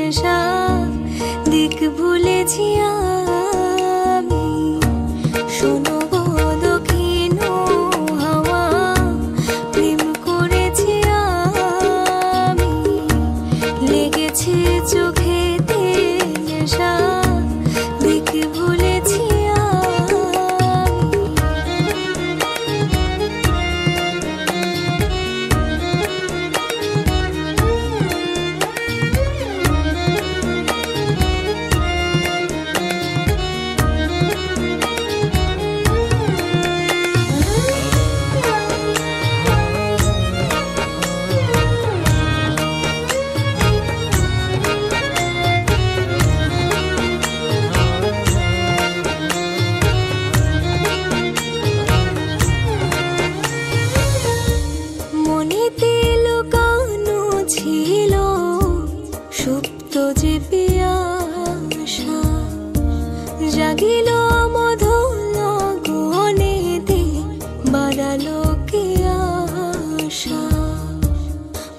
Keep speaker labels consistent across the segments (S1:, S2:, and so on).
S1: নেশা দিক ভুলেছি আমি। শোনো গো দক্ষিণ হাওয়া, প্রেম করেছি আমি। লেগেছে চোখেতে নেশা দিক ভুলেছি ছিল সুপ্ত যে পিয়াসা, জাগিল মধুর গগনেতে বাড়ালো কে আশা।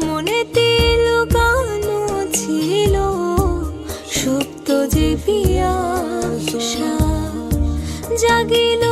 S1: মনেতে লুকানো ছিল সুপ্ত যে পিয়াসা, জাগিল